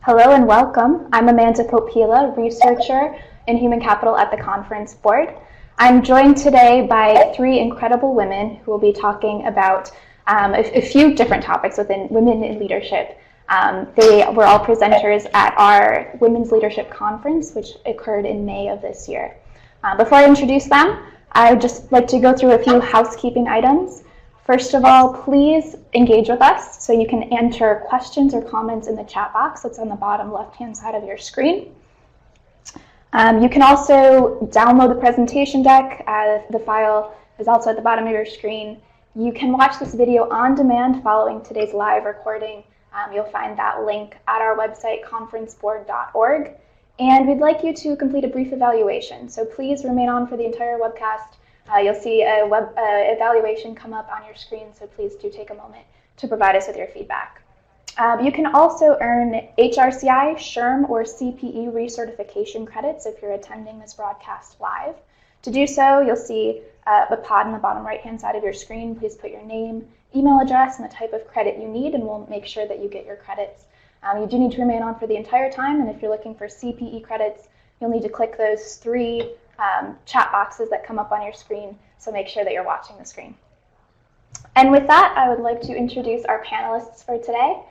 Hello and welcome. I'm Amanda Popila, researcher in human capital at the Conference Board. I'm joined today by three incredible women who will be talking about a few different topics within women in leadership. They were all presenters at our Women's Leadership Conference, which occurred in May of this year. Before I introduce them, I would just like to go through a few housekeeping items. First of all, please engage with us. So you can enter questions or comments in the chat box that's on the bottom left-hand side of your screen. You can also download the presentation deck. The file is also at the bottom of your screen. You can watch this video on demand following today's live recording. You'll find that link at our website, conferenceboard.org. And we'd like you to complete a brief evaluation. So please remain on for the entire webcast. You'll see a web evaluation come up on your screen, so please do take a moment to provide us with your feedback. You can also earn HRCI, SHRM, or CPE recertification credits if you're attending this broadcast live. To do so, you'll see a pod in the bottom right-hand side of your screen. Please put your name, email address, and the type of credit you need, and we'll make sure that you get your credits. You do need to remain on for the entire time, and if you're looking for CPE credits, you'll need to click those three chat boxes that come up on your screen, so make sure that you're watching the screen. And with that, I would like to introduce our panelists for today.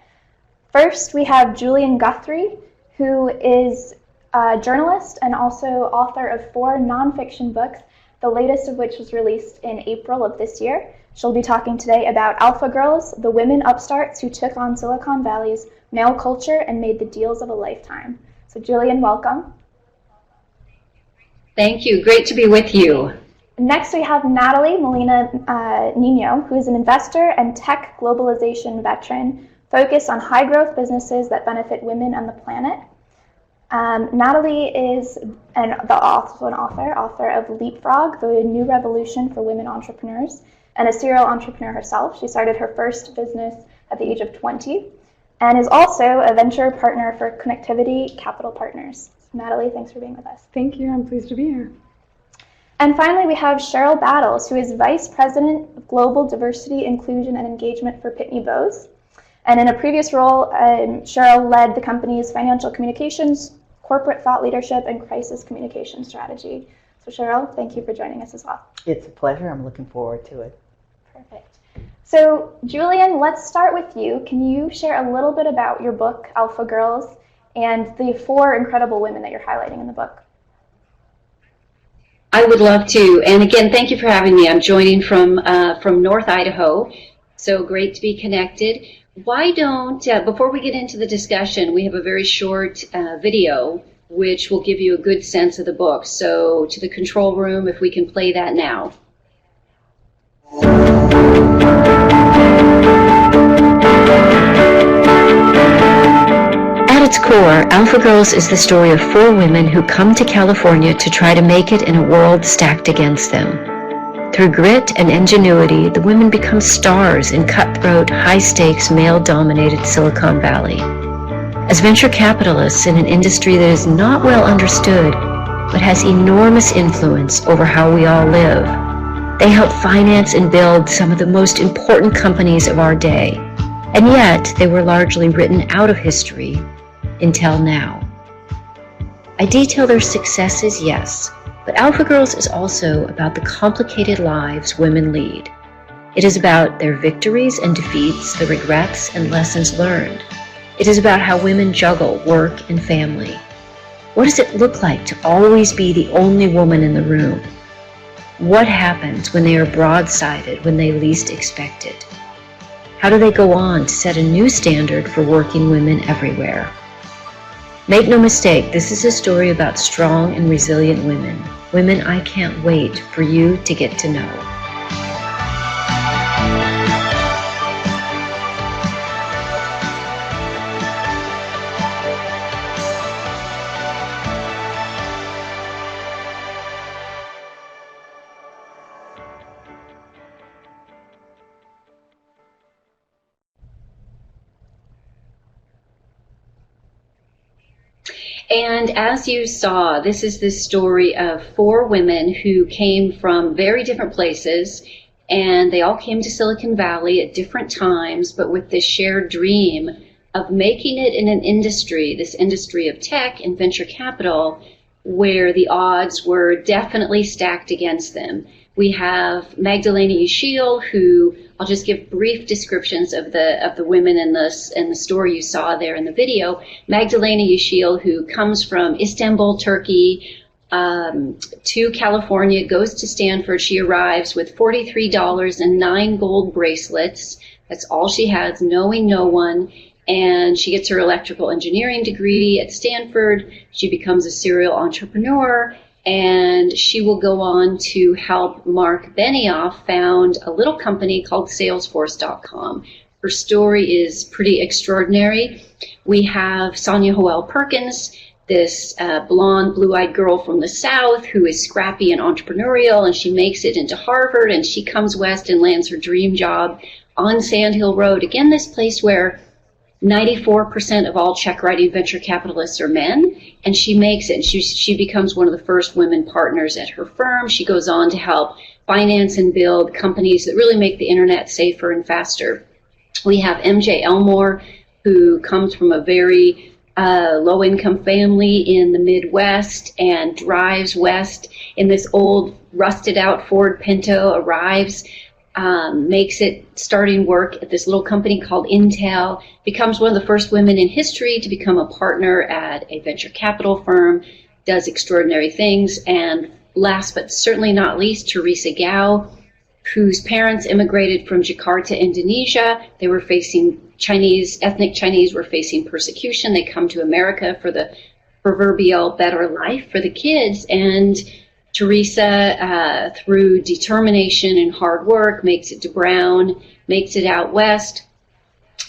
First, we have Julian Guthrie, who is a journalist and also author of 4 nonfiction books, the latest of which was released in April of this year. She'll be talking today about Alpha Girls, the women upstarts who took on Silicon Valley's male culture and made the deals of a lifetime. So Julian, welcome. Thank you. Great to be with you. Next, we have Natalie Molina Nino, who is an investor and tech globalization veteran focused on high-growth businesses that benefit women and the planet. Natalie is also an author of Leapfrog, the New Revolution for Women Entrepreneurs, and a serial entrepreneur herself. She started her first business at the age of 20 and is also a venture partner for Connectivity Capital Partners. Natalie, thanks for being with us. Thank you. I'm pleased to be here. And finally, we have Cheryl Battles, who is Vice President of Global Diversity, Inclusion, and Engagement for Pitney Bowes. And in a previous role, Cheryl led the company's financial communications, corporate thought leadership, and crisis communication strategy. So Cheryl, thank you for joining us as well. It's a pleasure. I'm looking forward to it. Perfect. So Julian, let's start with you. Can you share a little bit about your book, Alpha Girls, and the 4 incredible women that you're highlighting in the book? I would love to. And again, thank you for having me. I'm joining from North Idaho, so great to be connected. Why don't, before we get into the discussion, we have a very short video which will give you a good sense of the book. So to the control room, if we can play that now. At its core, Alpha Girls is the story of 4 women who come to California to try to make it in a world stacked against them. Through grit and ingenuity, the women become stars in cutthroat, high-stakes, male-dominated Silicon Valley. As venture capitalists in an industry that is not well understood, but has enormous influence over how we all live, they help finance and build some of the most important companies of our day. And yet, they were largely written out of history until now. I detail their successes, yes, but Alpha Girls is also about the complicated lives women lead. It is about their victories and defeats, the regrets and lessons learned. It is about how women juggle work and family. What does it look like to always be the only woman in the room? What happens when they are broadsided when they least expect it? How do they go on to set a new standard for working women everywhere? Make no mistake, this is a story about strong and resilient women. Women I can't wait for you to get to know. And as you saw, this is the story of 4 women who came from very different places, and they all came to Silicon Valley at different times, but with this shared dream of making it in an industry, this industry of tech and venture capital, where the odds were definitely stacked against them. We have Magdalena Yashil, who I'll just give brief descriptions of the women in the story you saw there in the video. Magdalena Yashil, who comes from Istanbul, Turkey, to California, goes to Stanford. She arrives with $43 and 9 gold bracelets. That's all she has, knowing no one. And she gets her electrical engineering degree at Stanford. She becomes a serial entrepreneur. And she will go on to help Mark Benioff found a little company called Salesforce.com. Her story is pretty extraordinary. We have Sonja Perkins, this blonde, blue-eyed girl from the South who is scrappy and entrepreneurial, and she makes it into Harvard, and she comes west and lands her dream job on Sand Hill Road. Again, this place where 94% of all check-writing venture capitalists are men, and she makes it. She becomes one of the first women partners at her firm. She goes on to help finance and build companies that really make the internet safer and faster. We have MJ Elmore, who comes from a very low-income family in the Midwest and drives west in this old, rusted-out Ford Pinto, arrives, makes it starting work at this little company called Intel, becomes one of the first women in history to become a partner at a venture capital firm, does extraordinary things. And last but certainly not least, Theresa Gao, whose parents immigrated from Jakarta, Indonesia. They were facing ethnic Chinese were facing persecution. They come to America for the proverbial better life for the kids. And Theresa, through determination and hard work, makes it to Brown, makes it out west,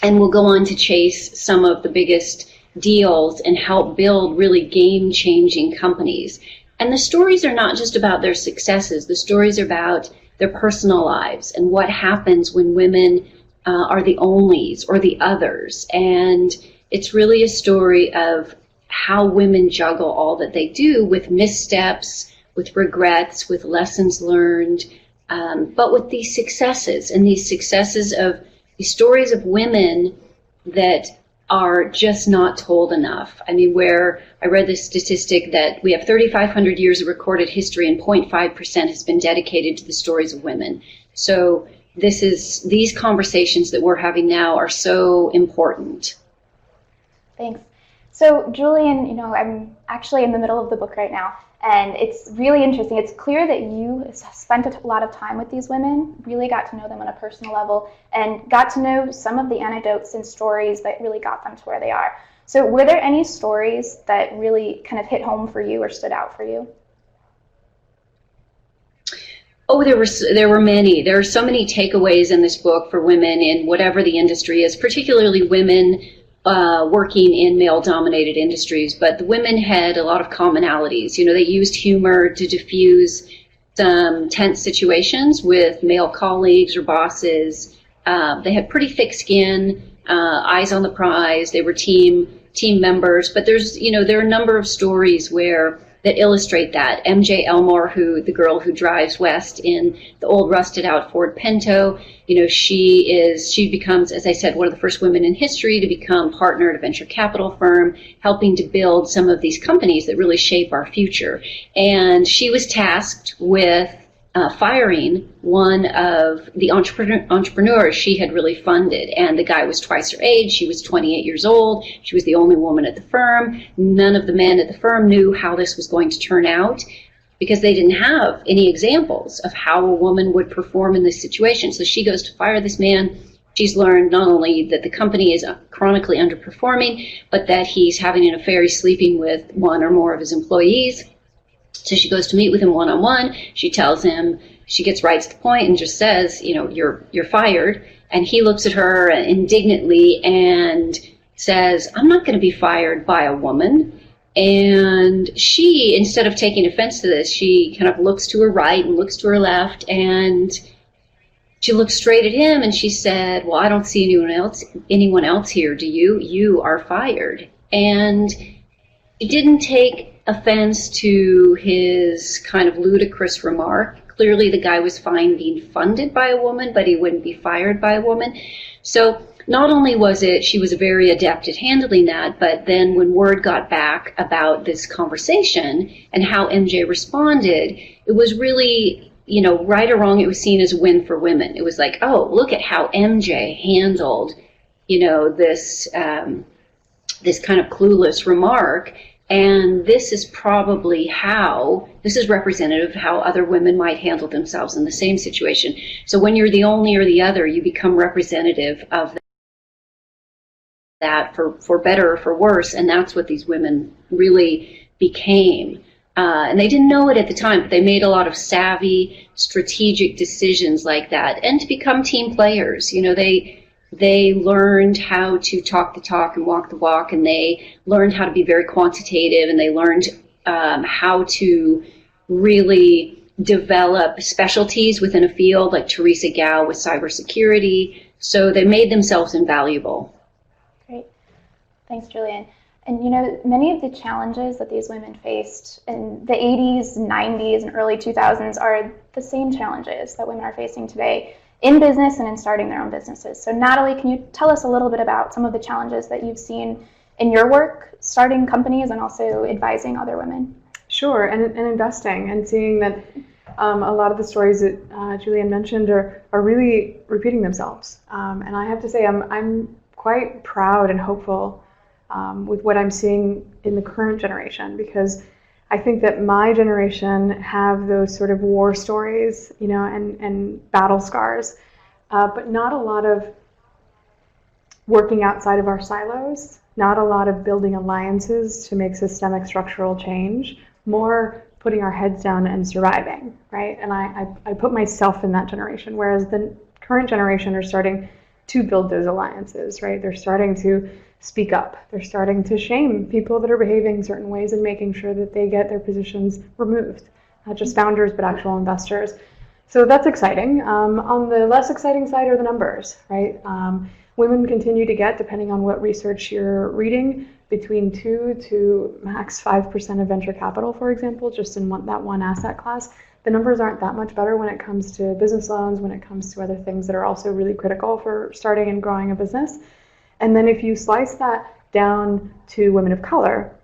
and will go on to chase some of the biggest deals and help build really game-changing companies. And the stories are not just about their successes. The stories are about their personal lives and what happens when women are the onlys or the others. And it's really a story of how women juggle all that they do with missteps, with regrets, with lessons learned, but with these successes, and these successes of these stories of women that are just not told enough. I mean, where I read this statistic that we have 3,500 years of recorded history and 0.5% has been dedicated to the stories of women. So these conversations that we're having now are so important. Thanks. So Julian, I'm actually in the middle of the book right now, and it's really interesting. It's clear that you spent a lot of time with these women, really got to know them on a personal level, and got to know some of the anecdotes and stories that really got them to where they are. So were there any stories that really kind of hit home for you or stood out for you? Oh, there were many. There are so many takeaways in this book for women in whatever the industry is, particularly women working in male-dominated industries. But the women had a lot of commonalities. They used humor to diffuse some tense situations with male colleagues or bosses. They had pretty thick skin, eyes on the prize. They were team members. But there are a number of stories that illustrate that. MJ Elmore, the girl who drives west in the old rusted out Ford Pinto, she becomes, as I said, one of the first women in history to become partner at a venture capital firm, helping to build some of these companies that really shape our future. And she was tasked with firing one of the entrepreneurs she had really funded. And the guy was twice her age. She was 28 years old. She was the only woman at the firm. None of the men at the firm knew how this was going to turn out because they didn't have any examples of how a woman would perform in this situation. So she goes to fire this man. She's learned not only that the company is chronically underperforming, but that he's having an affair, he's sleeping with one or more of his employees. So she goes to meet with him one-on-one. She tells him, she gets right to the point and just says, you're fired. And he looks at her indignantly and says, I'm not going to be fired by a woman. And she, instead of taking offense to this, she kind of looks to her right and looks to her left, and she looked straight at him and she said, well, I don't see anyone else here, do you? You are fired. And he didn't take offense to his kind of ludicrous remark, Clearly, the guy was fine being funded by a woman, but he wouldn't be fired by a woman. So not only was it, she was very adept at handling that, but then when word got back about this conversation and how MJ responded, it was really, right or wrong, it was seen as a win for women. It was like, oh, look at how MJ handled, this kind of clueless remark. And this is representative of how other women might handle themselves in the same situation. So when you're the only or the other, you become representative of that for better or for worse. And that's what these women really became. And they didn't know it at the time, but they made a lot of savvy, strategic decisions like that. And to become team players, they learned how to talk the talk and walk the walk, and they learned how to be very quantitative, and they learned how to really develop specialties within a field, like Theresa Gao with cybersecurity. So they made themselves invaluable. Great. Thanks, Julian. And many of the challenges that these women faced in the 80s, 90s, and early 2000s are the same challenges that women are facing today in business and in starting their own businesses. So Natalie, can you tell us a little bit about some of the challenges that you've seen in your work starting companies and also advising other women? Sure, and investing and seeing that a lot of the stories that Julian mentioned are really repeating themselves. And I have to say I'm quite proud and hopeful with what I'm seeing in the current generation, because I think that my generation have those sort of war stories, and battle scars, but not a lot of working outside of our silos, not a lot of building alliances to make systemic structural change, more putting our heads down and surviving, right? And I put myself in that generation, whereas the current generation are starting to build those alliances, right? They're starting to speak up. They're starting to shame people that are behaving certain ways and making sure that they get their positions removed, not just founders, but actual investors. So that's exciting. On the less exciting side are the numbers, right? Women continue to get, depending on what research you're reading, between 2 to max 5% of venture capital, for example, just in that one asset class. The numbers aren't that much better when it comes to business loans, when it comes to other things that are also really critical for starting and growing a business. And then if you slice that down to women of color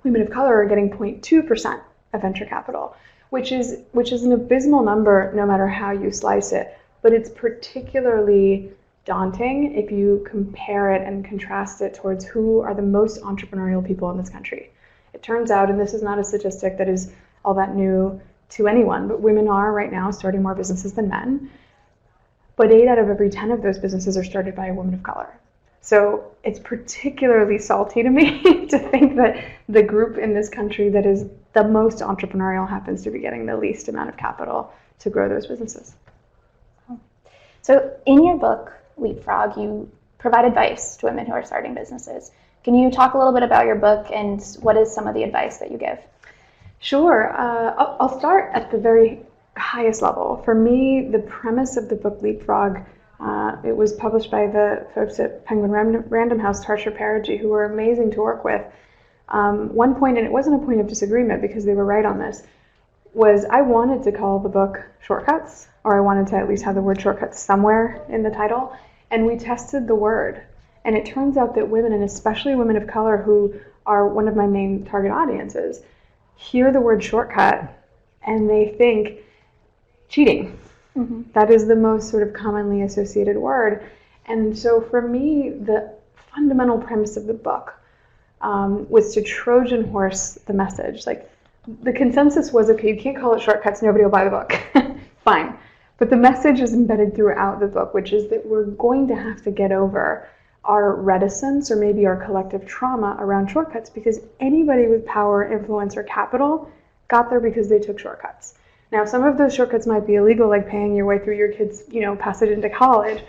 are getting 0.2% of venture capital, which is an abysmal number no matter how you slice it. But it's particularly daunting if you compare it and contrast it towards who are the most entrepreneurial people in this country. It turns out, and this is not a statistic that is all that new to anyone, but women are right now starting more businesses than men. But 8 out of every 10 of those businesses are started by a woman of color. So it's particularly salty to me to think that the group in this country that is the most entrepreneurial happens to be getting the least amount of capital to grow those businesses. So in your book, Leapfrog, you provide advice to women who are starting businesses. Can you talk a little bit about your book and what is some of the advice that you give? Sure. I'll start at the very highest level. For me, the premise of the book Leapfrog, it was published by the folks at Penguin Random House, Theresa Gao, who were amazing to work with. One point, and it wasn't a point of disagreement because they were right on this, was I wanted to call the book Shortcuts, or I wanted to at least have the word shortcuts somewhere in the title, and we tested the word. And it turns out that women, and especially women of color who are one of my main target audiences, hear the word shortcut and they think cheating. Mm-hmm. That is the most sort of commonly associated word. And so for me, the fundamental premise of the book was to Trojan horse the message. Like, the consensus was, okay, you can't call it shortcuts, nobody will buy the book. Fine. But the message is embedded throughout the book, which is that we're going to have to get over our reticence or maybe our collective trauma around shortcuts, because anybody with power, influence, or capital got there because they took shortcuts. Now, some of those shortcuts might be illegal, like paying your way through your kids' passage into college,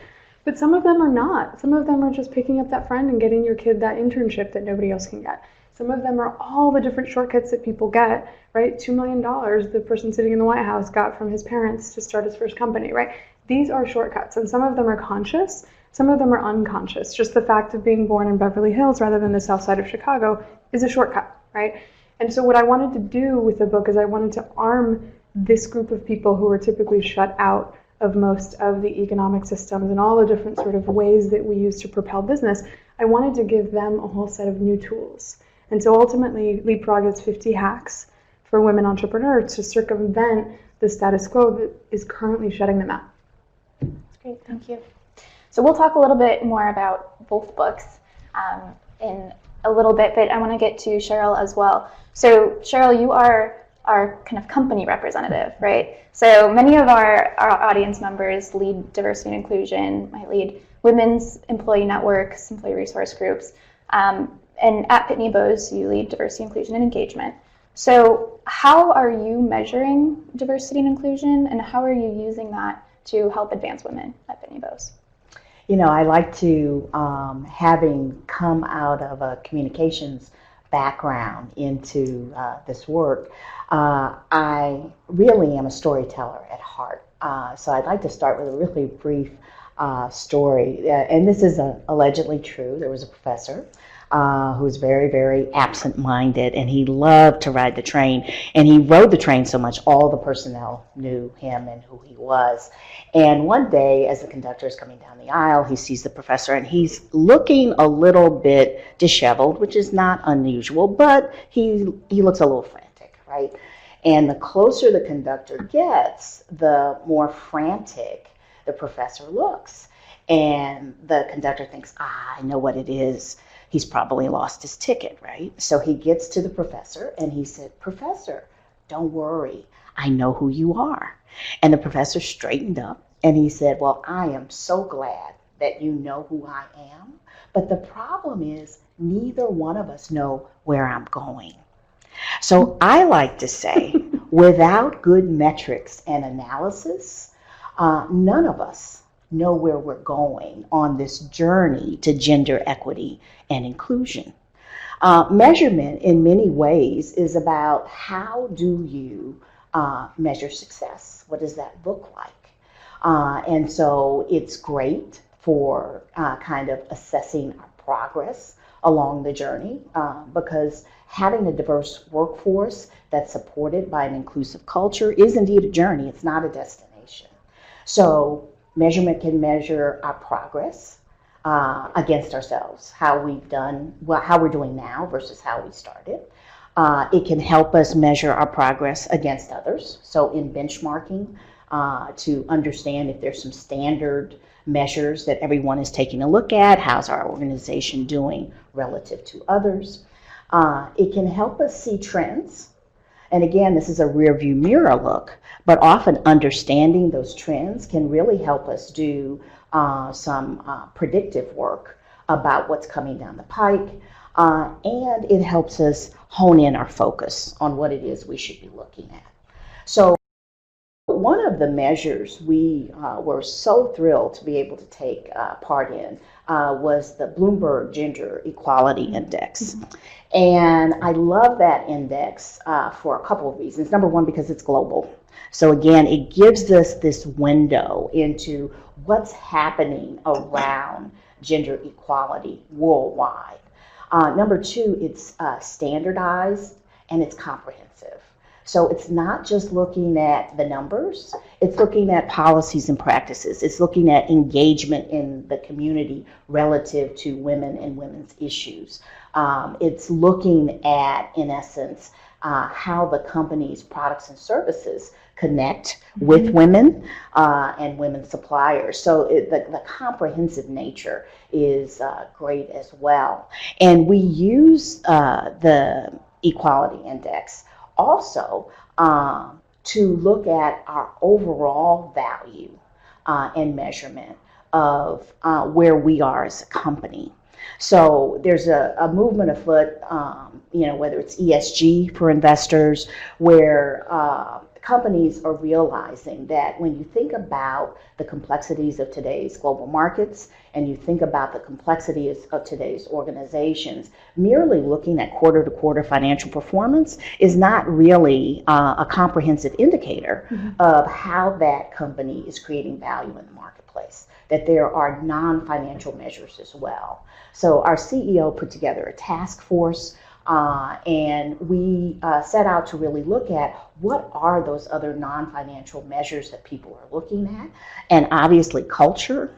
but some of them are not. Some of them are just picking up that friend and getting your kid that internship that nobody else can get. Some of them are all the different shortcuts that people get, right? $2 million the person sitting in the White House got from his parents to start his first company, right? These are shortcuts, and some of them are conscious, some of them are unconscious. Just the fact of being born in Beverly Hills rather than the south side of Chicago is a shortcut, right? And so what I wanted to do with the book is I wanted to arm this group of people who are typically shut out of most of the economic systems and all the different sort of ways that we use to propel business, I wanted to give them a whole set of new tools. And so ultimately, Leapfrog is 50 hacks for women entrepreneurs to circumvent the status quo that is currently shutting them out. That's great, thank you. So we'll talk a little bit more about both books in a little bit, but I want to get to Cheryl as well. So Cheryl, you are our kind of company representative, right? So many of our audience members lead diversity and inclusion, might lead women's employee networks, employee resource groups, and at Pitney Bowes, you lead diversity, inclusion, and engagement. So how are you measuring diversity and inclusion, and how are you using that to help advance women at Pitney Bowes? You know, I like to, having come out of a communications background into this work, I really am a storyteller at heart. So I'd like to start with a really brief story. And this is allegedly true. There was a professor who was very, very absent-minded, and he loved to ride the train. And he rode the train so much, all the personnel knew him and who he was. And one day, as the conductor is coming down the aisle, he sees the professor, and he's looking a little bit disheveled, which is not unusual, but he looks a little frantic, right? And the closer the conductor gets, the more frantic the professor looks. And the conductor thinks, I know what it is. He's probably lost his ticket, right? So he gets to the professor and he said, Professor, don't worry. I know who you are. And the professor straightened up and he said, well, I am so glad that you know who I am. But the problem is neither one of us know where I'm going. So I like to say, without good metrics and analysis, none of us know where we're going on this journey to gender equity and inclusion. Measurement in many ways is about how do you measure success? What does that look like? And so it's great for kind of assessing our progress along the journey because having a diverse workforce that's supported by an inclusive culture is indeed a journey. It's not a destination. So measurement can measure our progress against ourselves, how we've done, how we're doing now versus how we started. It can help us measure our progress against others. So in benchmarking, to understand if there's some standard measures that everyone is taking a look at, how's our organization doing relative to others. It can help us see trends. And again, this is a rear view mirror look, but often understanding those trends can really help us do some predictive work about what's coming down the pike. And it helps us hone in our focus on what it is we should be looking at. So one of the measures we were so thrilled to be able to take part in was the Bloomberg Gender Equality Index. And I love that index for a couple of reasons. Number one, because it's global. So again, it gives us this window into what's happening around gender equality worldwide. Number two, it's standardized and it's comprehensive. So it's not just looking at the numbers, it's looking at policies and practices. It's looking at engagement in the community relative to women and women's issues. It's looking at, in essence, how the company's products and services connect with women and women suppliers. So the comprehensive nature is great as well. And we use the Equality Index also to look at our overall value and measurement of where we are as a company. So there's a movement afoot, whether it's ESG for investors, where companies are realizing that when you think about the complexities of today's global markets and you think about the complexities of today's organizations, merely looking at quarter-to-quarter financial performance is not really a comprehensive indicator of how that company is creating value in the marketplace, that there are non-financial measures as well. So our CEO put together a task force And we set out to really look at what are those other non-financial measures that people are looking at. And obviously culture,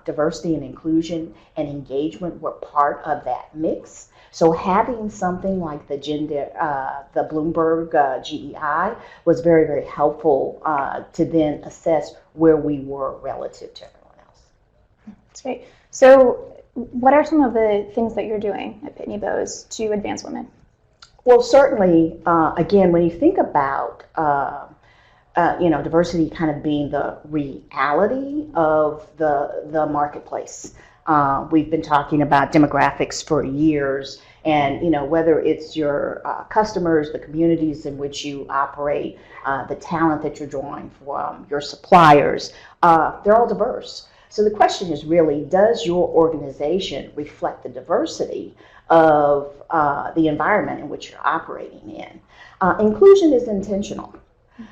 diversity and inclusion and engagement were part of that mix. So having something like the Bloomberg GEI was very, very helpful to then assess where we were relative to everyone else. That's great. So what are some of the things that you're doing at Pitney Bowes to advance women? Well, certainly, again, when you think about diversity kind of being the reality of the marketplace. We've been talking about demographics for years, and whether it's your customers, the communities in which you operate, the talent that you're drawing from, your suppliers, they're all diverse. So the question is really, does your organization reflect the diversity of the environment in which you're operating in? Inclusion is intentional.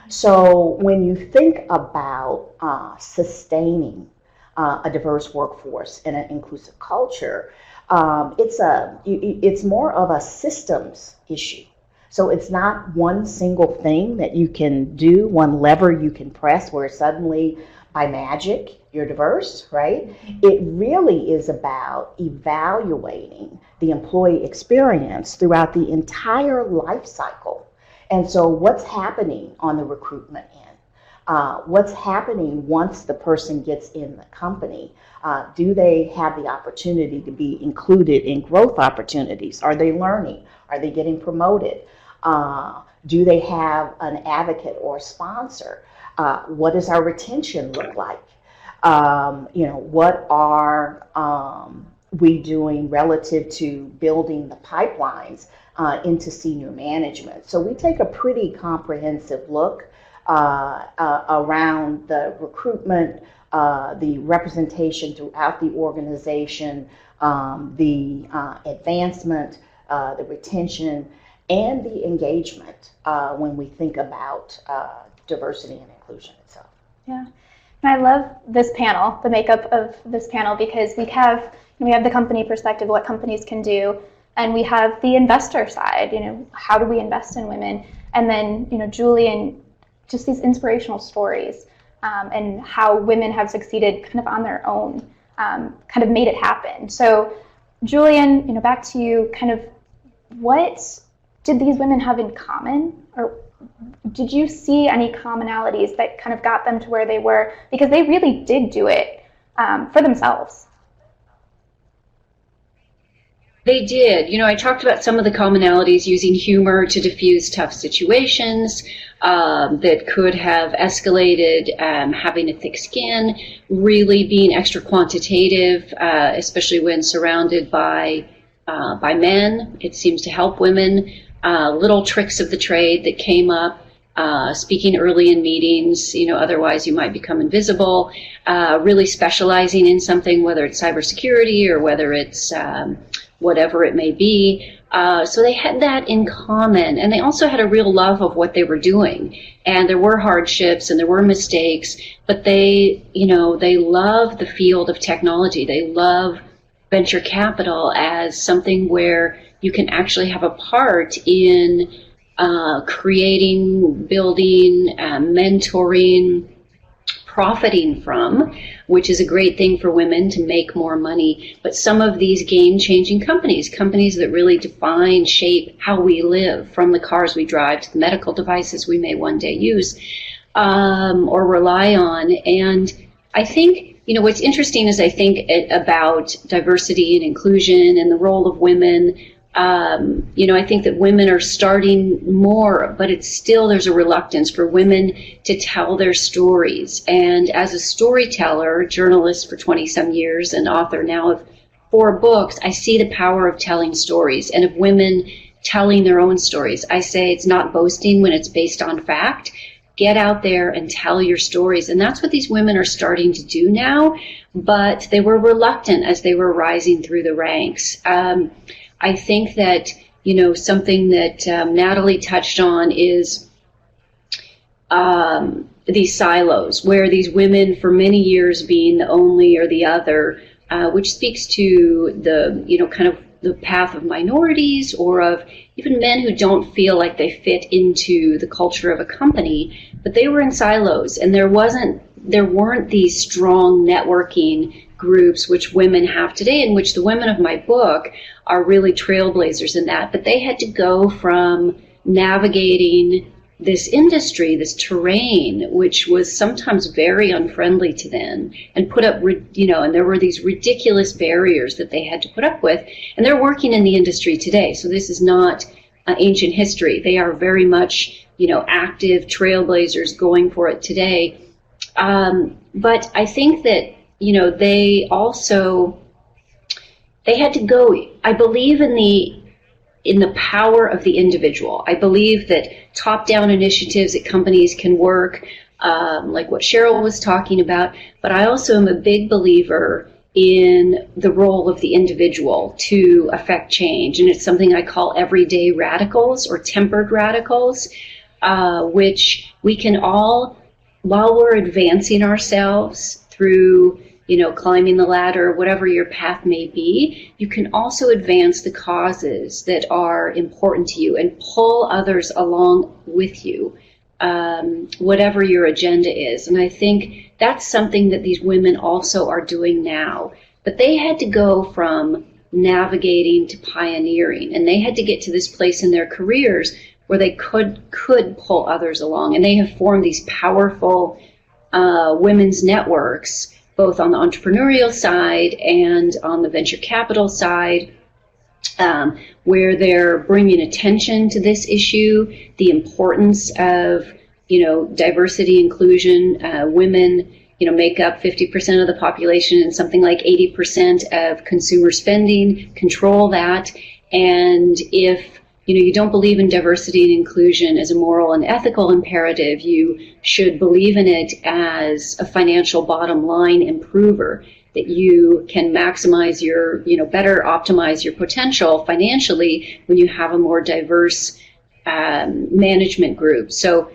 So when you think about sustaining a diverse workforce and an inclusive culture, it's more of a systems issue. So it's not one single thing that you can do, one lever you can press where suddenly by magic you're diverse, right? It really is about evaluating the employee experience throughout the entire life cycle. And so what's happening on the recruitment end? What's happening once the person gets in the company? Do they have the opportunity to be included in growth opportunities? Are they learning? Are they getting promoted? Do they have an advocate or a sponsor? What does our retention look like? What are we doing relative to building the pipelines into senior management? So we take a pretty comprehensive look around the recruitment, the representation throughout the organization, the advancement, the retention, and the engagement when we think about diversity and inclusion itself. Yeah. And I love this panel, the makeup of this panel, because we have the company perspective, what companies can do, and we have the investor side, how do we invest in women? And then, Julian, just these inspirational stories and how women have succeeded kind of on their own, kind of made it happen. So Julian, back to you, kind of what did these women have in common? Or did you see any commonalities that kind of got them to where they were? Because they really did do it for themselves. They did. I talked about some of the commonalities, using humor to diffuse tough situations that could have escalated, having a thick skin, really being extra quantitative, especially when surrounded by men. It seems to help women. Little tricks of the trade that came up, speaking early in meetings, otherwise you might become invisible, really specializing in something, whether it's cybersecurity or whether it's whatever it may be. So they had that in common, and they also had a real love of what they were doing. And there were hardships and there were mistakes, but they love the field of technology. They love venture capital as something where you can actually have a part in creating, building, mentoring, profiting from, which is a great thing for women to make more money. But some of these game-changing companies that really define, shape how we live, from the cars we drive to the medical devices we may one day use or rely on. And I think, what's interesting is I think about diversity and inclusion and the role of women. I think that women are starting more, but there's a reluctance for women to tell their stories. And as a storyteller, journalist for 20 some years and author now of 4 books, I see the power of telling stories and of women telling their own stories. I say it's not boasting when it's based on fact. Get out there and tell your stories. And that's what these women are starting to do now, but they were reluctant as they were rising through the ranks. I think that, something that Natalie touched on is these silos, where these women for many years being the only or the other, which speaks to the, kind of the path of minorities or of even men who don't feel like they fit into the culture of a company, but they were in silos, and there weren't these strong networking groups which women have today, in which the women of my book are really trailblazers in that. But they had to go from navigating this industry, this terrain, which was sometimes very unfriendly to them, and put up, and there were these ridiculous barriers that they had to put up with. And they're working in the industry today, so this is not ancient history. They are very much, active trailblazers going for it today. But I think that, they had to go. I believe in the power of the individual. I believe that top-down initiatives at companies can work, like what Cheryl was talking about, but I also am a big believer in the role of the individual to affect change, and it's something I call everyday radicals or tempered radicals, which we can all, while we're advancing ourselves through climbing the ladder, whatever your path may be, you can also advance the causes that are important to you and pull others along with you, whatever your agenda is. And I think that's something that these women also are doing now. But they had to go from navigating to pioneering, and they had to get to this place in their careers where they could pull others along. And they have formed these powerful women's networks, both on the entrepreneurial side and on the venture capital side, where they're bringing attention to this issue, the importance of, diversity, inclusion. Women, make up 50% of the population and something like 80% of consumer spending, control that. And if you don't believe in diversity and inclusion as a moral and ethical imperative, you should believe in it as a financial bottom line improver, that you can maximize your, better optimize your potential financially when you have a more diverse management group. So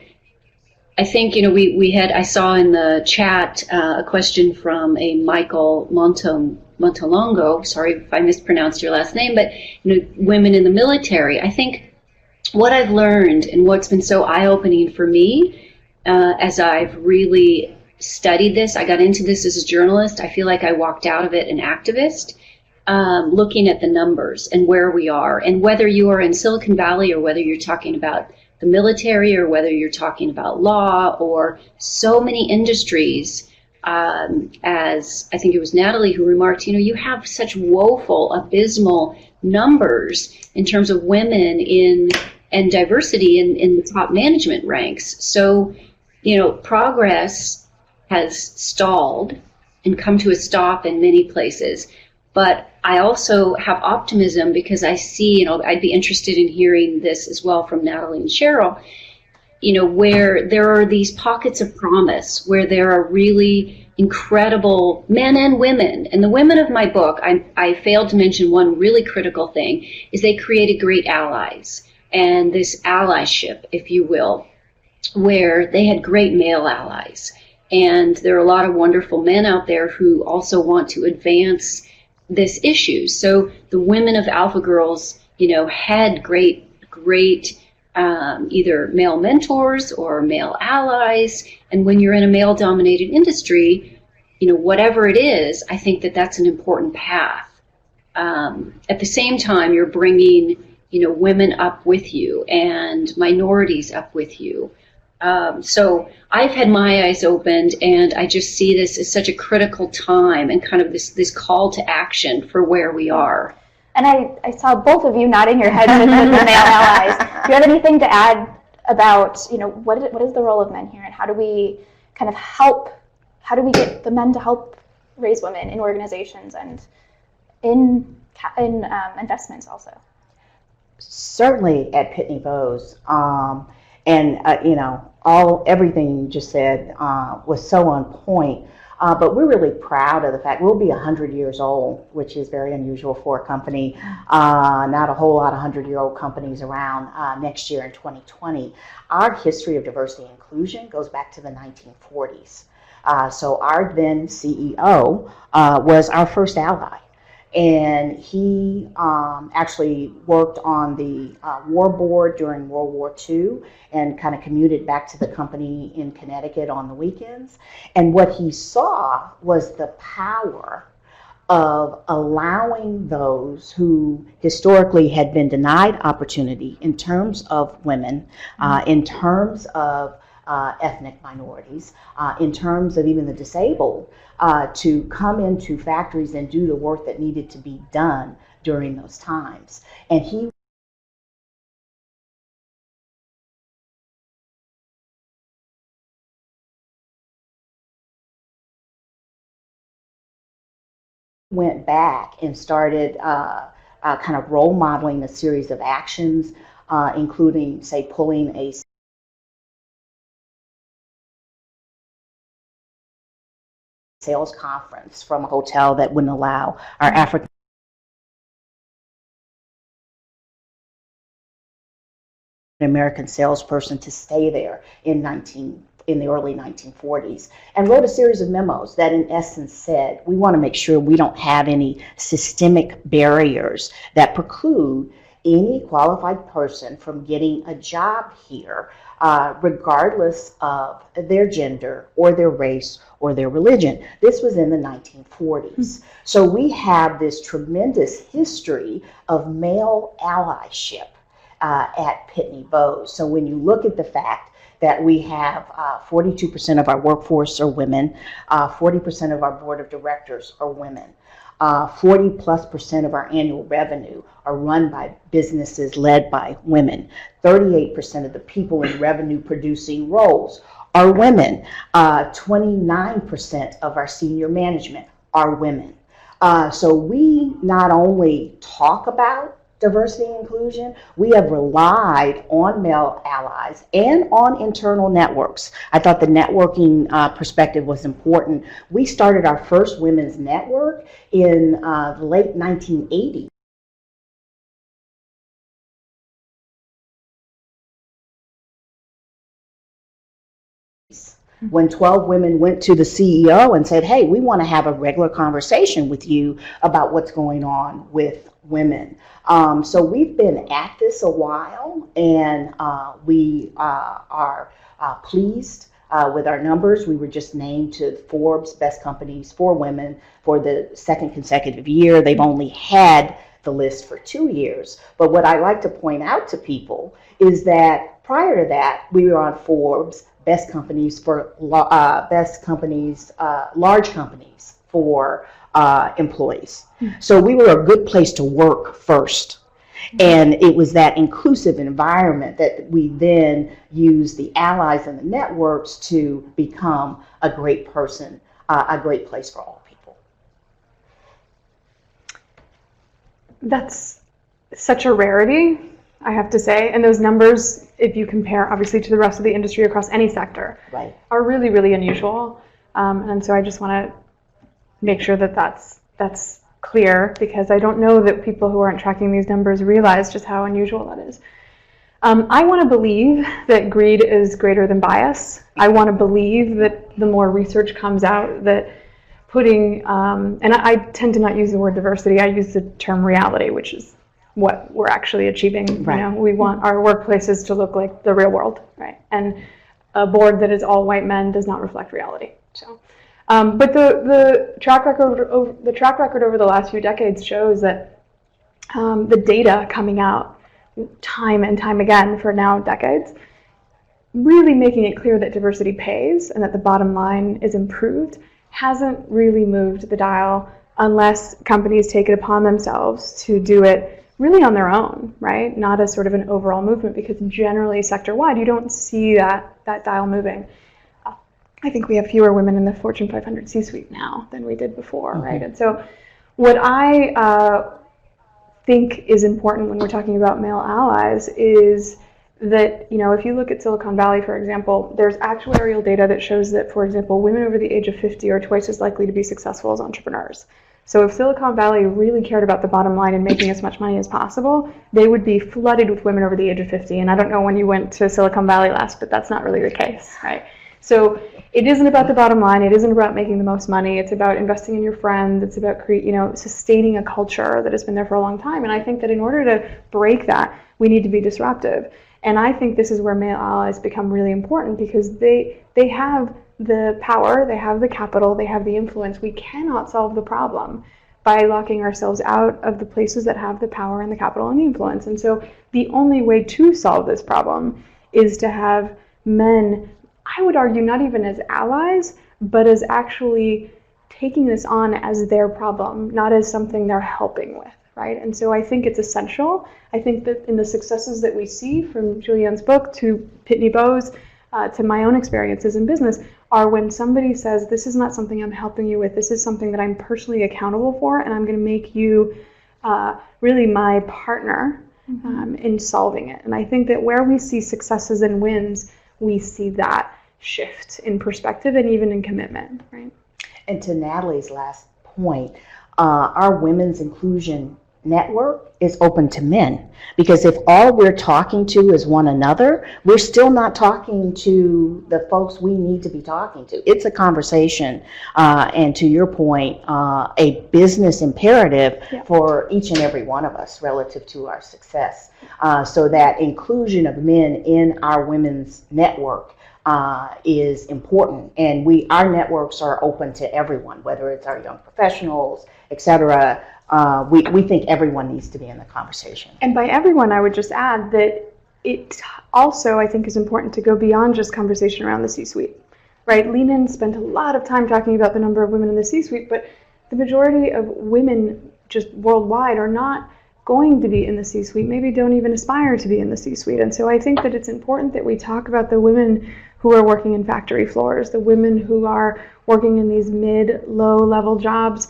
I think, I saw in the chat a question from a Michael Montalongo, sorry if I mispronounced your last name, but women in the military. I think what I've learned and what's been so eye-opening for me as I've really studied this, I got into this as a journalist. I feel like I walked out of it an activist, looking at the numbers and where we are, and whether you are in Silicon Valley or whether you're talking about the military or whether you're talking about law or so many industries. As I think it was Natalie who remarked, you have such woeful, abysmal numbers in terms of women and diversity in the top management ranks. So, progress has stalled and come to a stop in many places. But I also have optimism because I see, I'd be interested in hearing this as well from Natalie and Cheryl, where there are these pockets of promise, where there are really incredible men and women. And the women of my book, I failed to mention one really critical thing, is they created great allies. And this allyship, if you will, where they had great male allies. And there are a lot of wonderful men out there who also want to advance this issue. So the women of Alpha Girls, had great either male mentors or male allies. And when you're in a male-dominated industry, whatever it is, I think that that's an important path. At the same time, you're bringing, women up with you and minorities up with you. So I've had my eyes opened, and I just see this as such a critical time and kind of this call to action for where we are. And I saw both of you nodding your heads with the male allies. Do you have anything to add about, what is the role of men here, and how do we kind of how do we get the men to help raise women in organizations and in investments also? Certainly at Pitney Bowes, everything you just said was so on point. But we're really proud of the fact we'll be 100 years old, which is very unusual for a company. Not a whole lot of 100-year-old companies around next year in 2020. Our history of diversity and inclusion goes back to the 1940s. So our then CEO was our first ally. And he actually worked on the war board during World War II and kind of commuted back to the company in Connecticut on the weekends. And what he saw was the power of allowing those who historically had been denied opportunity in terms of women, in terms of ethnic minorities, in terms of even the disabled, to come into factories and do the work that needed to be done during those times. And he went back and started kind of role modeling a series of actions, including, say, pulling a sales conference from a hotel that wouldn't allow our African American salesperson to stay there in the early 1940s, and wrote a series of memos that in essence said, we want to make sure we don't have any systemic barriers that preclude any qualified person from getting a job here, regardless of their gender or their race or their religion. This was in the 1940s. So we have this tremendous history of male allyship at Pitney Bowes. So when you look at the fact that we have 42% of our workforce are women, 40% of our board of directors are women, 40+% of our annual revenue are run by businesses led by women, 38% of the people in revenue producing roles are women, 29% of our senior management are women. So we not only talk about diversity and inclusion, we have relied on male allies and on internal networks. I thought the networking perspective was important. We started our first women's network in the late 1980s. When 12 women went to the CEO and said, hey, we want to have a regular conversation with you about what's going on with women. So we've been at this a while, and we are pleased with our numbers. We were just named to Forbes Best Companies for Women for the second consecutive year. They've only had the list for 2 years. But what I like to point out to people is that prior to that, we were on Forbes Best Companies for large companies for employees. So we were a good place to work first. And it was that inclusive environment that we then used the allies and the networks to become a great person, a great place for all people. That's such a rarity, I have to say. And those numbers, if you compare obviously to the rest of the industry across any sector, right, are really, really unusual. And so I just want to make sure that that's clear, because I don't know that people who aren't tracking these numbers realize just how unusual that is. I want to believe that greed is greater than bias. I want to believe that the more research comes out that putting, and I tend to not use the word diversity, I use the term reality, which is what we're actually achieving. Right. You know, we want our workplaces to look like the real world, right? And a board that is all white men does not reflect reality. So, but the track record over the last few decades shows that the data coming out time and time again for now decades, really making it clear that diversity pays and that the bottom line is improved, hasn't really moved the dial unless companies take it upon themselves to do it really on their own, right? Not as sort of an overall movement, because generally sector-wide, you don't see that dial moving. I think we have fewer women in the Fortune 500 C-suite now than we did before, right? And so what I think is important when we're talking about male allies is that, you know, if you look at Silicon Valley, for example, there's actuarial data that shows that, for example, women over the age of 50 are twice as likely to be successful as entrepreneurs. So if Silicon Valley really cared about the bottom line and making as much money as possible, they would be flooded with women over the age of 50. And I don't know when you went to Silicon Valley last, but that's not really the case, right? So it isn't about the bottom line. It isn't about making the most money. It's about investing in your friend. It's about sustaining a culture that has been there for a long time. And I think that in order to break that, we need to be disruptive. And I think this is where male allies become really important, because they have the power, they have the capital, they have the influence. We cannot solve the problem by locking ourselves out of the places that have the power and the capital and the influence. And so the only way to solve this problem is to have men, I would argue, not even as allies, but as actually taking this on as their problem, not as something they're helping with, right? And so I think it's essential. I think that in the successes that we see, from Julianne's book to Pitney Bowes to my own experiences in business, are when somebody says, this is not something I'm helping you with, this is something that I'm personally accountable for, and I'm going to make you really my partner in solving it. And I think that where we see successes and wins, we see that shift in perspective and even in commitment, right? And to Natalie's last point, our Women's Inclusion Network is open to men, because if all we're talking to is one another, we're still not talking to the folks we need to be talking to. It's a conversation, and to your point, a business imperative for each and every one of us relative to our success. So that inclusion of men in our women's network is important, and our networks are open to everyone, whether it's our young professionals, etc. We think everyone needs to be in the conversation. And by everyone, I would just add that it also, I think, is important to go beyond just conversation around the C-suite, right? Lean spent a lot of time talking about the number of women in the C-suite, but the majority of women just worldwide are not going to be in the C-suite, maybe don't even aspire to be in the C-suite. And so I think that it's important that we talk about the women who are working in factory floors, the women who are working in these mid-low level jobs,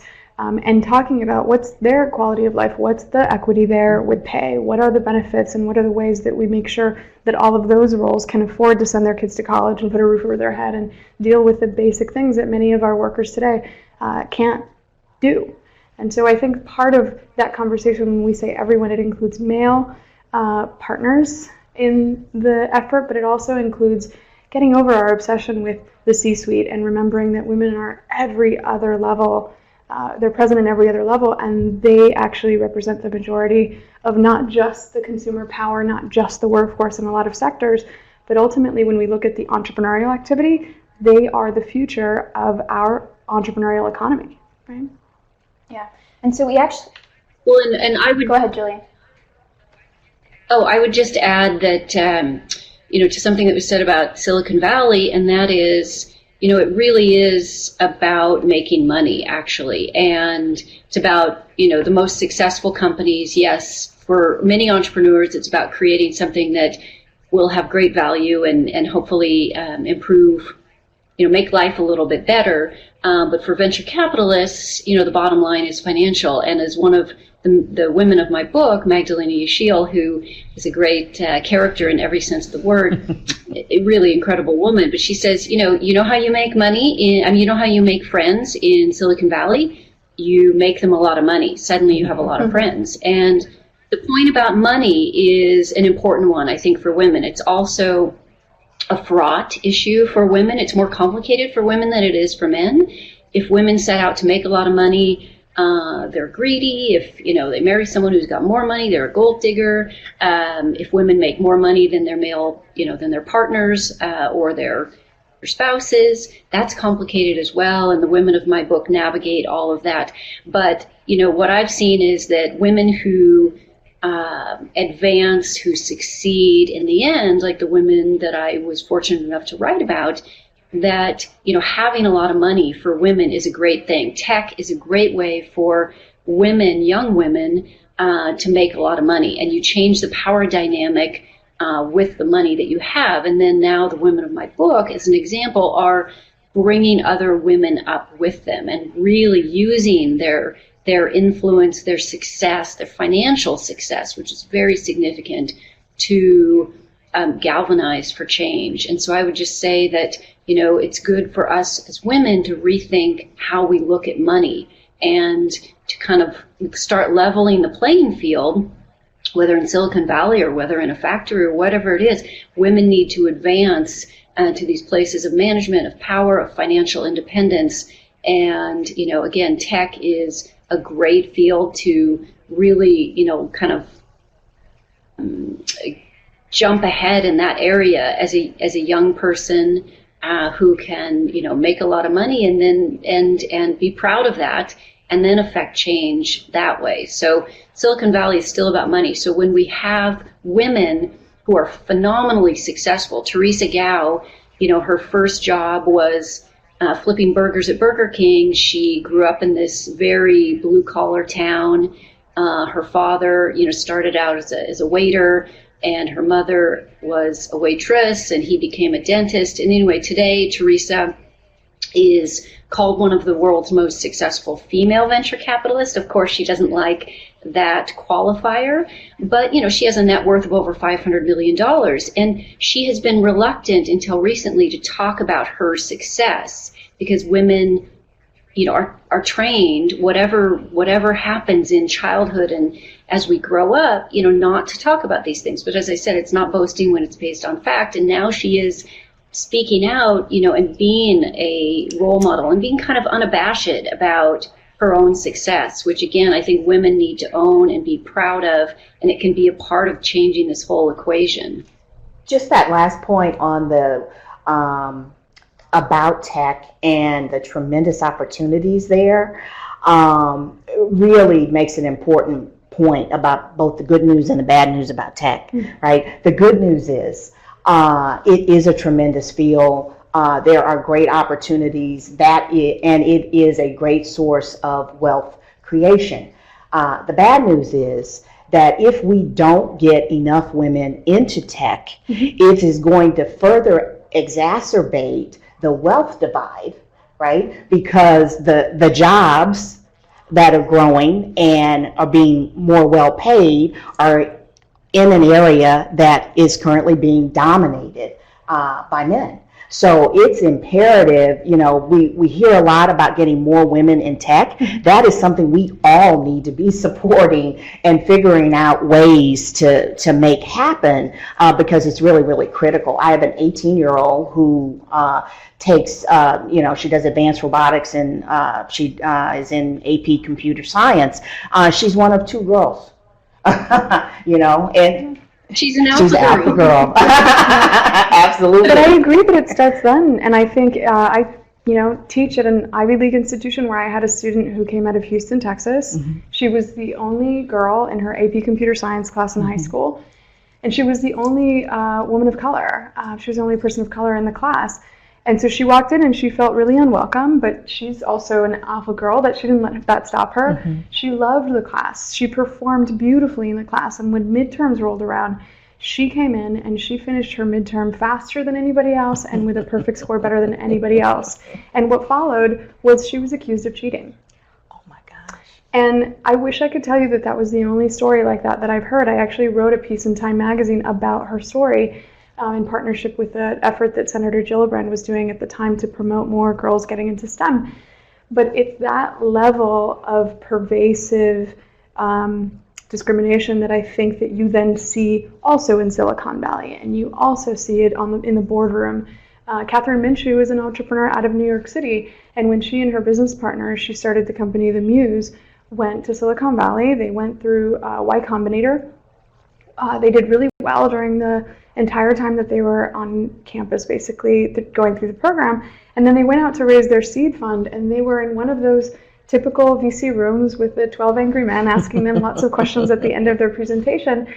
and talking about what's their quality of life, what's the equity there with pay, what are the benefits, and what are the ways that we make sure that all of those roles can afford to send their kids to college and put a roof over their head and deal with the basic things that many of our workers today can't do. And so I think part of that conversation, when we say everyone, it includes male partners in the effort, but it also includes getting over our obsession with the C-suite and remembering that women are every other level. They're present in every other level, and they actually represent the majority of not just the consumer power, not just the workforce in a lot of sectors, but ultimately when we look at the entrepreneurial activity, they are the future of our entrepreneurial economy, right? Yeah, and so we actually... Well, and I would... Go ahead, Julian. Oh, I would just add that, to something that was said about Silicon Valley, and that is, it really is about making money, actually. And it's about, the most successful companies. Yes, for many entrepreneurs, it's about creating something that will have great value and hopefully improve, make life a little bit better. But for venture capitalists, the bottom line is financial. And as one of the women of my book, Magdalena Yashil, who is a great character in every sense of the word, a really incredible woman. But she says, you know how you make money you know how you make friends in Silicon Valley? You make them a lot of money. Suddenly you have a lot of friends. And the point about money is an important one, I think, for women. It's also a fraught issue for women. It's more complicated for women than it is for men. If women set out to make a lot of money, they're greedy. If they marry someone who's got more money, they're a gold digger. If women make more money than their male, than their partners or their spouses, that's complicated as well. And the women of my book navigate all of that. But what I've seen is that women who advance, who succeed in the end, like the women that I was fortunate enough to write about, that having a lot of money for women is a great thing. Tech is a great way for women, young women, to make a lot of money, and you change the power dynamic with the money that you have. And then now the women of my book, as an example, are bringing other women up with them and really using their influence, their success, their financial success, which is very significant, to galvanize for change. And so I would just say that, it's good for us as women to rethink how we look at money and to kind of start leveling the playing field whether in Silicon Valley or whether in a factory or whatever it is, women need to advance to these places of management, of power, of financial independence. And, again, tech is a great field to really, kind of jump ahead in that area as a young person who can, make a lot of money and be proud of that, and then affect change that way. So Silicon Valley is still about money. So when we have women who are phenomenally successful, Theresa Gao, her first job was flipping burgers at Burger King. She grew up in this very blue-collar town. Her father, started out as a waiter, and her mother was a waitress, and he became a dentist. And anyway, today, Theresa is called one of the world's most successful female venture capitalists. Of course, she doesn't like that qualifier, but she has a net worth of over $500 million, and she has been reluctant until recently to talk about her success because women, are trained, whatever happens in childhood and as we grow up, not to talk about these things. But as I said, it's not boasting when it's based on fact, and now she is speaking out, and being a role model and being kind of unabashed about her own success, which again, I think women need to own and be proud of, and it can be a part of changing this whole equation. Just that last point on the about tech and the tremendous opportunities there really makes an important point about both the good news and the bad news about tech, right? The good news is it is a tremendous field. There are great opportunities and it is a great source of wealth creation. The bad news is that if we don't get enough women into tech, it is going to further exacerbate the wealth divide, right? Because the jobs that are growing and are being more well paid are in an area that is currently being dominated by men. So it's imperative, we hear a lot about getting more women in tech. That is something we all need to be supporting and figuring out ways to make happen because it's really, really critical. I have an 18-year-old who takes, she does advanced robotics and she is in AP computer science. She's one of two girls, and she's an alpha girl. Absolutely. But I agree that it starts then, and I think I teach at an Ivy League institution where I had a student who came out of Houston, Texas. She was the only girl in her AP computer science class in high school, and she was the only woman of color. She was the only person of color in the class. And so she walked in and she felt really unwelcome, but she's also an alpha girl that she didn't let that stop her. She loved the class. She performed beautifully in the class. And when midterms rolled around, she came in and she finished her midterm faster than anybody else and with a perfect score better than anybody else. And what followed was she was accused of cheating. Oh my gosh. And I wish I could tell you that that was the only story like that I've heard. I actually wrote a piece in Time magazine about her story. In partnership with the effort that Senator Gillibrand was doing at the time to promote more girls getting into STEM. But it's that level of pervasive discrimination that I think that you then see also in Silicon Valley, and you also see it in the boardroom. Catherine Minshew is an entrepreneur out of New York City, and when she and her business partner, she started the company The Muse, went to Silicon Valley. They went through Y Combinator. They did really well during the entire time that they were on campus, basically going through the program. And then they went out to raise their seed fund, and they were in one of those typical VC rooms with the 12 angry men asking them lots of questions at the end of their presentation.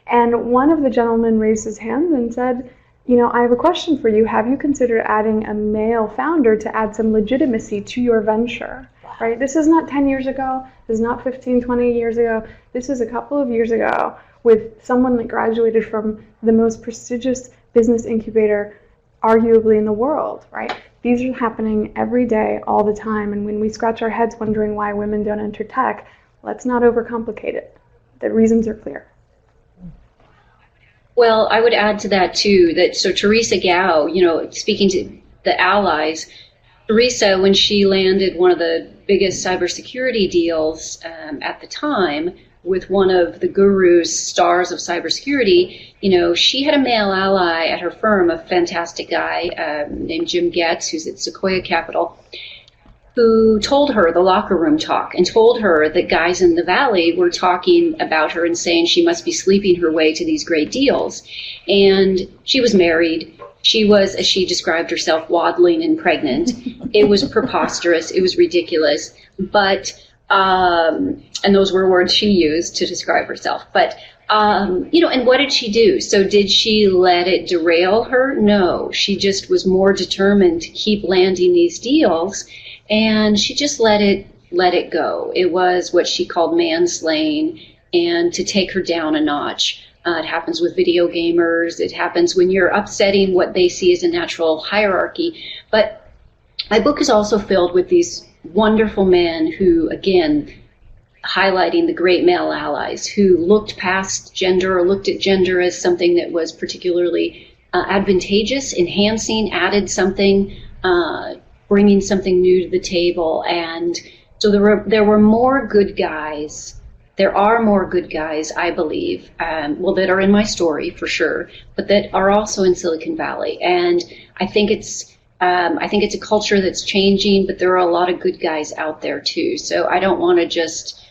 And one of the gentlemen raised his hand and said, I have a question for you. Have you considered adding a male founder to add some legitimacy to your venture? Wow. Right? This is not 10 years ago. This is not 15, 20 years ago. This is a couple of years ago, with someone that graduated from the most prestigious business incubator arguably in the world, right? These are happening every day, all the time, and when we scratch our heads wondering why women don't enter tech, let's not overcomplicate it. The reasons are clear. Well, I would add to that too, so Theresa Gao, speaking to the allies, Theresa, when she landed one of the biggest cybersecurity deals at the time, with one of the gurus, stars of cybersecurity, she had a male ally at her firm, a fantastic guy named Jim Getz, who's at Sequoia Capital, who told her the locker room talk and told her that guys in the Valley were talking about her and saying she must be sleeping her way to these great deals. And she was married. She was, as she described herself, waddling and pregnant. It was preposterous. It was ridiculous. But and those were words she used to describe herself. But, and what did she do? So did she let it derail her? No, she just was more determined to keep landing these deals, and she just let it go. It was what she called manslaying, and to take her down a notch. It happens with video gamers. It happens when you're upsetting what they see as a natural hierarchy. But my book is also filled with these wonderful men who, again, highlighting the great male allies who looked past gender or looked at gender as something that was particularly advantageous, enhancing, added something, bringing something new to the table. And so there were more good guys. There are more good guys, I believe, that are in my story for sure, but that are also in Silicon Valley. And I think it's a culture that's changing, but there are a lot of good guys out there too. So I don't want to just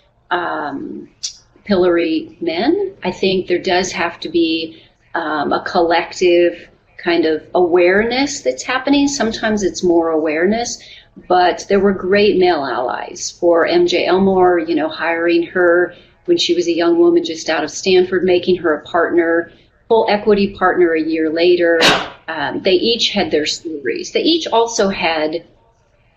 pillory men. I think there does have to be a collective kind of awareness that's happening. Sometimes it's more awareness, but there were great male allies for MJ Elmore, hiring her when she was a young woman just out of Stanford, making her a partner, full equity partner a year later. They each had their stories. They each also had,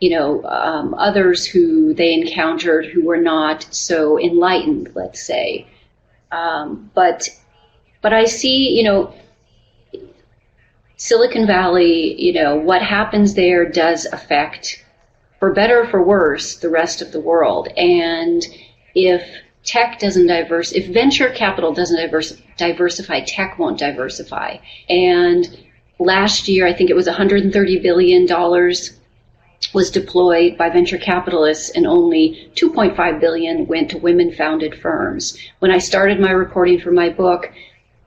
others who they encountered who were not so enlightened, let's say. But I see, Silicon Valley, what happens there does affect, for better or for worse, the rest of the world. And if if venture capital doesn't diversify, tech won't diversify. And last year, I think it was $130 billion was deployed by venture capitalists, and only $2.5 billion went to women-founded firms. When I started my reporting for my book,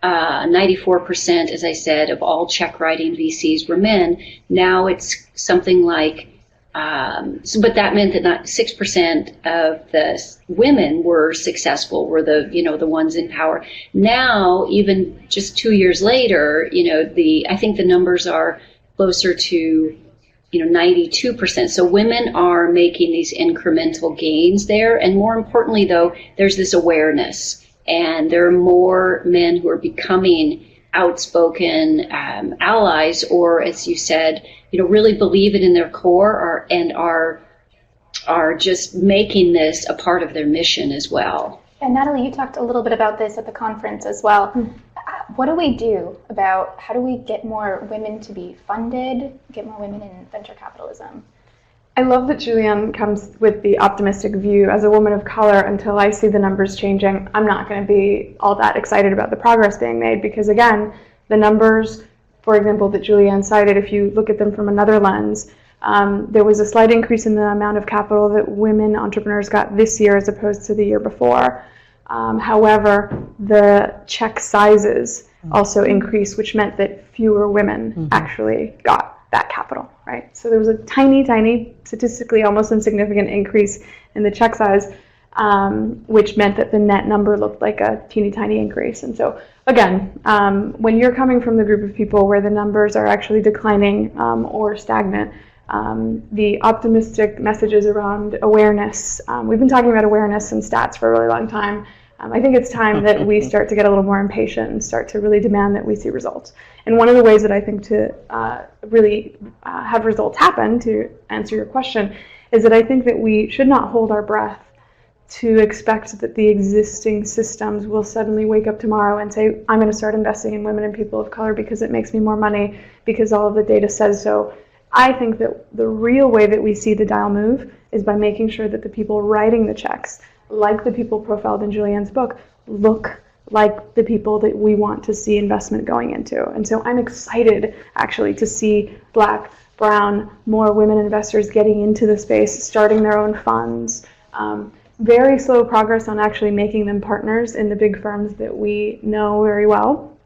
94%, as I said, of all check-writing VCs were men. Now it's something like, but that meant that not 6% of the women were successful, were the ones in power. Now, even just 2 years later, I think the numbers are closer to 92%. So women are making these incremental gains there. And more importantly, though, there's this awareness. And there are more men who are becoming outspoken allies, or, as you said, really believe it in their core, and are just making this a part of their mission as well. And Natalie, you talked a little bit about this at the conference as well. What do we do about how do we get more women to be funded, get more women in venture capitalism? I love that Julianne comes with the optimistic view. As a woman of color, until I see the numbers changing, I'm not going to be all that excited about the progress being made, because again, the numbers, for example, that Julianne cited, if you look at them from another lens, there was a slight increase in the amount of capital that women entrepreneurs got this year as opposed to the year before. However, the check sizes also increased, which meant that fewer women actually got that capital, right? So there was a tiny, statistically almost insignificant increase in the check size, which meant that the net number looked like a teeny tiny increase. And so again, when you're coming from the group of people where the numbers are actually declining or stagnant, the optimistic messages around awareness, we've been talking about awareness and stats for a really long time. I think it's time that we start to get a little more impatient and start to really demand that we see results. And one of the ways that I think to really have results happen, to answer your question, is that I think that we should not hold our breath to expect that the existing systems will suddenly wake up tomorrow and say, I'm going to start investing in women and people of color because it makes me more money, because all of the data says so. I think that the real way that we see the dial move is by making sure that the people writing the checks, like the people profiled in Julianne's book, look like the people that we want to see investment going into. And so I'm excited, actually, to see Black, brown, more women investors getting into the space, starting their own funds, very slow progress on actually making them partners in the big firms that we know very well.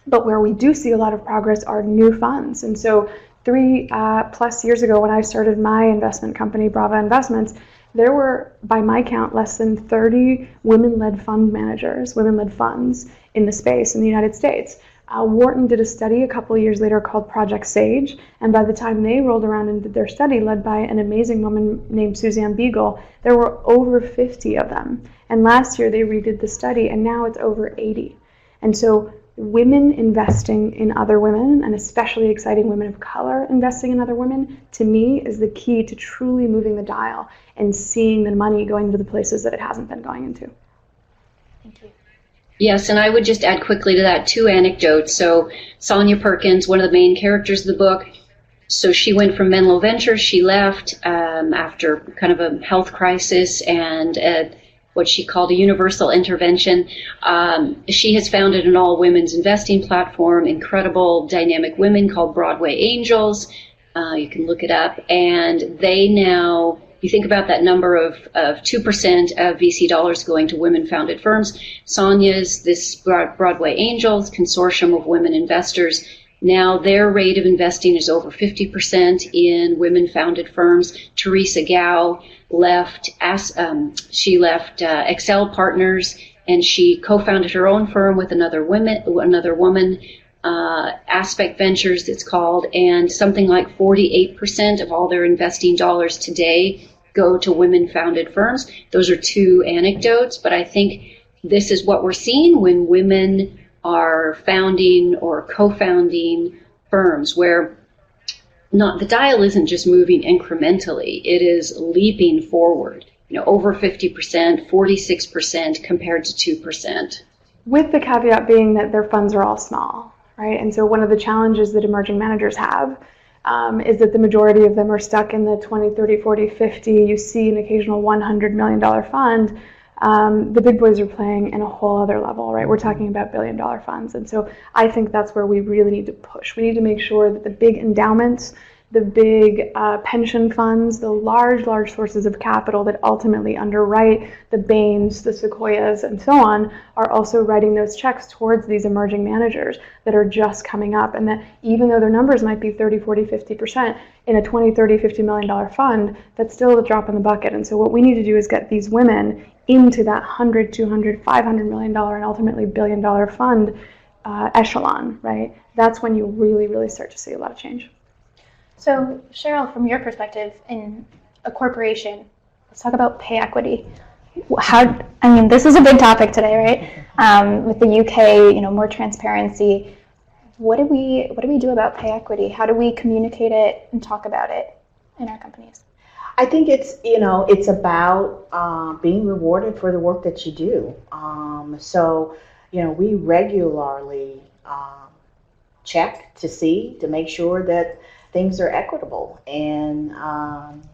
But where we do see a lot of progress are new funds. And so 3+ years ago when I started my investment company, Brava Investments, there were, by my count, less than 30 women-led fund managers, women-led funds in the space in the United States. Wharton did a study a couple of years later called Project Sage, and by the time they rolled around and did their study, led by an amazing woman named Suzanne Beagle, there were over 50 of them. And last year they redid the study, and now it's over 80. And so women investing in other women, and especially exciting women of color investing in other women, to me is the key to truly moving the dial and seeing the money going into the places that it hasn't been going into. Thank you. Yes, and I would just add quickly to that 2 anecdotes. So Sonja Perkins, one of the main characters of the book, so she went from Menlo Ventures. She left after kind of a health crisis and what she called a universal intervention. She has founded an all-women's investing platform, incredible dynamic women called Broadway Angels. You can look it up. And they now, you think about that number of 2% of VC dollars going to women-founded firms. Sonja's, this Broadway Angels consortium of women investors, now their rate of investing is over 50% in women-founded firms. Theresa Gao left Excel Partners, and she co-founded her own firm with another woman, Aspect Ventures it's called, and something like 48% of all their investing dollars today go to women-founded firms. Those are 2 anecdotes, but I think this is what we're seeing when women are founding or co-founding firms, where the dial isn't just moving incrementally, it is leaping forward. Over 50%, 46% compared to 2%. With the caveat being that their funds are all small, right? And so one of the challenges that emerging managers have is that the majority of them are stuck in the 20, 30, 40, 50. You see an occasional $100 million fund. The big boys are playing in a whole other level, right? We're talking about billion-dollar funds. And so I think that's where we really need to push. We need to make sure that the big endowments, the big pension funds, the large sources of capital that ultimately underwrite the Bains, the Sequoias, and so on, are also writing those checks towards these emerging managers that are just coming up. And that even though their numbers might be 30, 40, 50%, in a 20, 30, $50 million fund, that's still a drop in the bucket. And so what we need to do is get these women into that $100, $200, $500 million and ultimately billion-dollar fund echelon, right? That's when you really start to see a lot of change. So Cheryl, from your perspective in a corporation, let's talk about pay equity. This is a big topic today, right? With the UK, more transparency. What do we do about pay equity? How do we communicate it and talk about it in our companies? I think it's about being rewarded for the work that you do. So we regularly check to make sure that things are equitable, and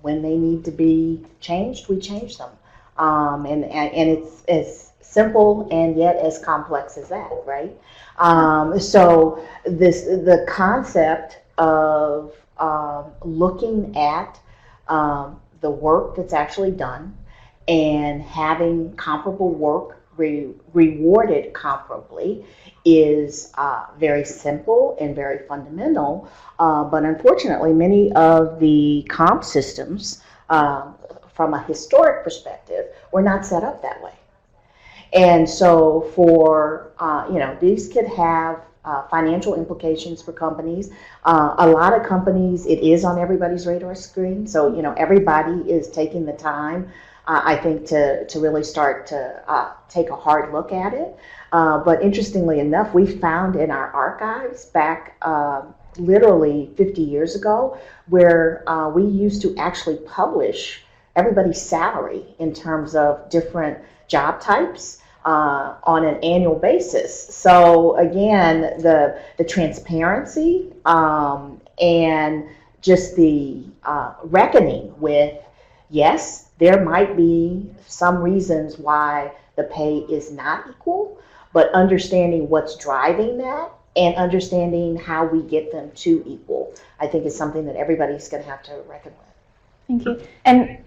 when they need to be changed, we change them. And it's as simple and yet as complex as that, right? So the concept of looking at the work that's actually done and having comparable work rewarded comparably is very simple and very fundamental, but unfortunately many of the comp systems from a historic perspective were not set up that way. And so for, these could have financial implications for companies. A lot of companies, it is on everybody's radar screen. So, everybody is taking the time, I think, to really start to take a hard look at it. But interestingly enough, we found in our archives back literally 50 years ago where we used to actually publish everybody's salary in terms of different job types on an annual basis. So again, the transparency and just the reckoning with, yes, there might be some reasons why the pay is not equal, but understanding what's driving that and understanding how we get them to equal, I think is something that everybody's going to have to reckon with. Thank you. And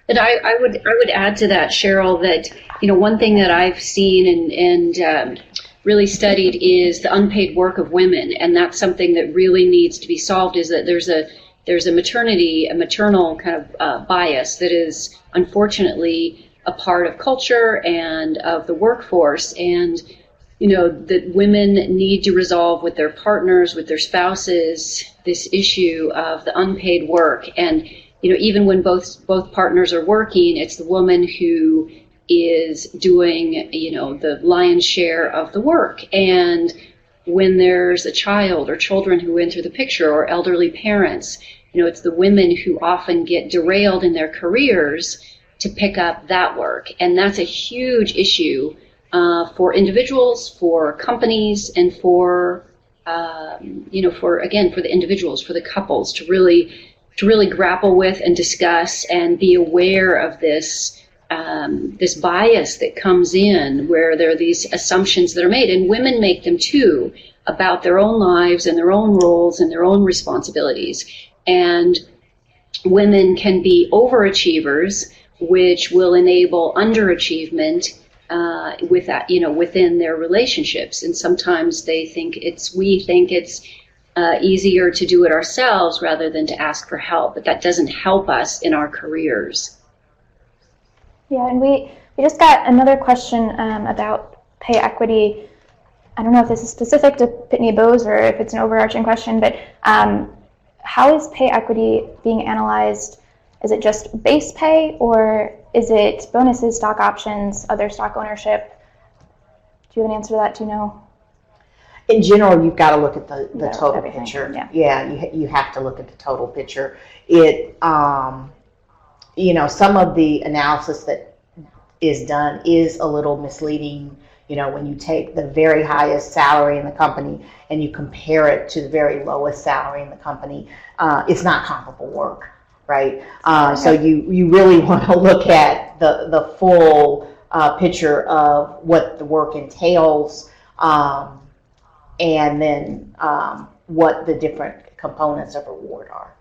And I would add to that, Cheryl, that one thing that I've seen and really studied is the unpaid work of women, and that's something that really needs to be solved. Is that there's a maternal kind of bias that is unfortunately a part of culture and of the workforce, and that women need to resolve with their partners, with their spouses, this issue of the unpaid work. And even when both partners are working, it's the woman who is doing the lion's share of the work. And when there's a child or children who enter the picture, or elderly parents, it's the women who often get derailed in their careers to pick up that work. And that's a huge issue for individuals, for companies, and for the individuals, for the couples to really grapple with and discuss and be aware of this bias that comes in, where there are these assumptions that are made, and women make them too, about their own lives and their own roles and their own responsibilities. And women can be overachievers, which will enable underachievement with that, within their relationships. And sometimes we think it's easier to do it ourselves rather than to ask for help, but that doesn't help us in our careers. Yeah, and we just got another question about pay equity. I don't know if this is specific to Pitney Bowes or if it's an overarching question, but how is pay equity being analyzed? Is it just base pay, or is it bonuses, stock options, other stock ownership? Do you have an answer to that? Do you know? In general, you've got to look at the total everything. picture. Yeah. You have to look at the total picture. It, some of the analysis that is done is a little misleading. When you take the very highest salary in the company and you compare it to the very lowest salary in the company, it's not comparable work, right? So you really want to look at the full picture of what the work entails, and then what the different components of reward are.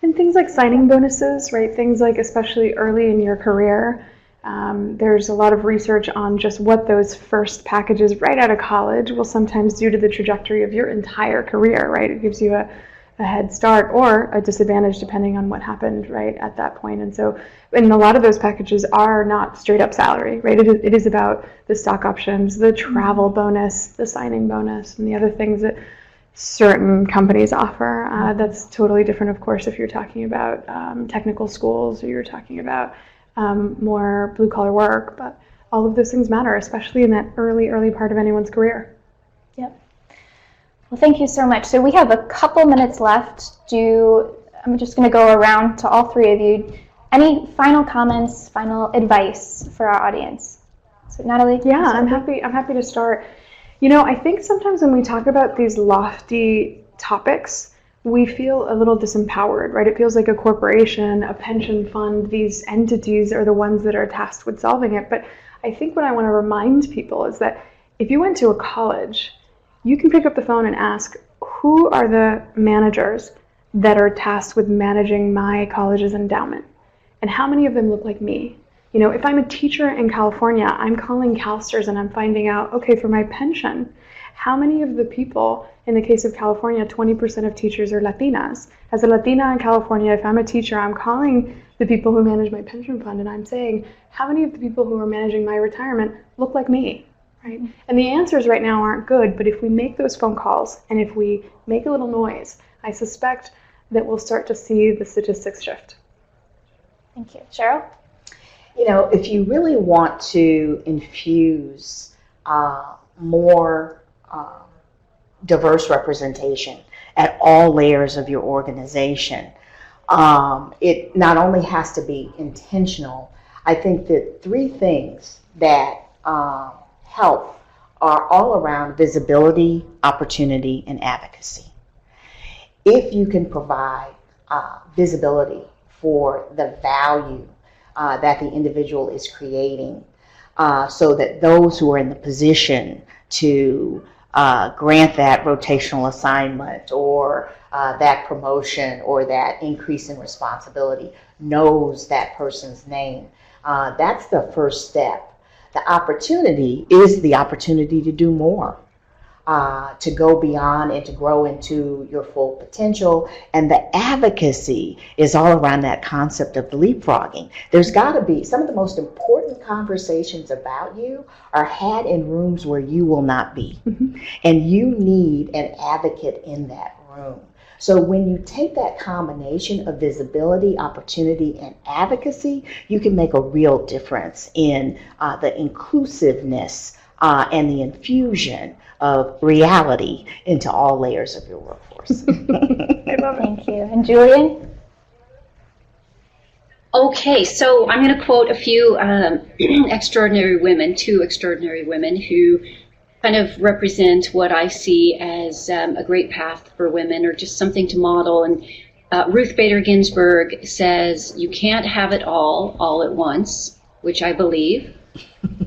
And things like signing bonuses, right? Things like, especially early in your career, there's a lot of research on just what those first packages right out of college will sometimes do to the trajectory of your entire career, right? It gives you a head start or a disadvantage depending on what happened right at that point. And so, and a lot of those packages are not straight up salary, right? It is about the stock options, the travel bonus, the signing bonus, and the other things that certain companies offer. That's totally different, of course, if you're talking about technical schools or you're talking about more blue-collar work, but all of those things matter, especially in that early part of anyone's career. Yep. Well, thank you so much. So we have a couple minutes left. I'm just going to go around to all three of you. Any final comments, final advice for our audience? So Natalie? Yeah, I'm happy to start. I think sometimes when we talk about these lofty topics, we feel a little disempowered, right? It feels like a corporation, a pension fund, these entities are the ones that are tasked with solving it. But I think what I want to remind people is that if you went to a college, you can pick up the phone and ask, who are the managers that are tasked with managing my college's endowment? And how many of them look like me? If I'm a teacher in California, I'm calling CalSTRS and I'm finding out, okay, for my pension, how many of the people, in the case of California, 20% of teachers are Latinas. As a Latina in California, if I'm a teacher, I'm calling the people who manage my pension fund and I'm saying, how many of the people who are managing my retirement look like me, right? And the answers right now aren't good, but if we make those phone calls and if we make a little noise, I suspect that we'll start to see the statistics shift. Thank you. Cheryl? If you really want to infuse more diverse representation at all layers of your organization, it not only has to be intentional. I think that three things that help are all around visibility, opportunity, and advocacy. If you can provide visibility for the value that the individual is creating, so that those who are in the position to grant that rotational assignment or that promotion or that increase in responsibility, knows that person's name. That's the first step. The opportunity is the opportunity to do more, to go beyond and to grow into your full potential. And the advocacy is all around that concept of leapfrogging. There's got to be some of the most important conversations about you are had in rooms where you will not be. And you need an advocate in that room. So when you take that combination of visibility, opportunity, and advocacy, you can make a real difference in the inclusiveness and the infusion of reality into all layers of your workforce. I love it. Thank you. And Julian? Okay, so I'm going to quote a few extraordinary women, two extraordinary women who kind of represent what I see as a great path for women, or just something to model. And Ruth Bader Ginsburg says, "You can't have it all at once," which I believe.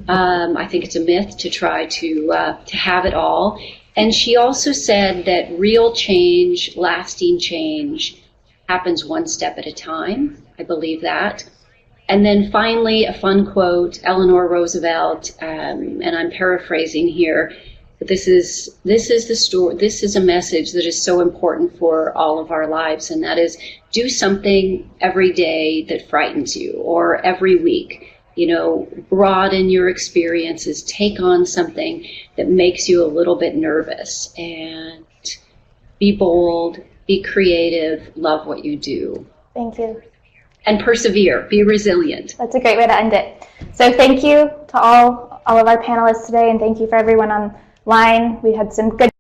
I think it's a myth to try to have it all. And she also said that real change, lasting change, happens one step at a time. I believe that. And then finally, a fun quote, Eleanor Roosevelt, and I'm paraphrasing here, but this is the story. This is a message that is so important for all of our lives, and that is, do something every day that frightens you, or every week. You know, broaden your experiences. Take on something that makes you a little bit nervous, and be bold, be creative, love what you do. Thank you. And persevere, be resilient. That's a great way to end it. So thank you to all of our panelists today, and thank you for everyone online. We had some good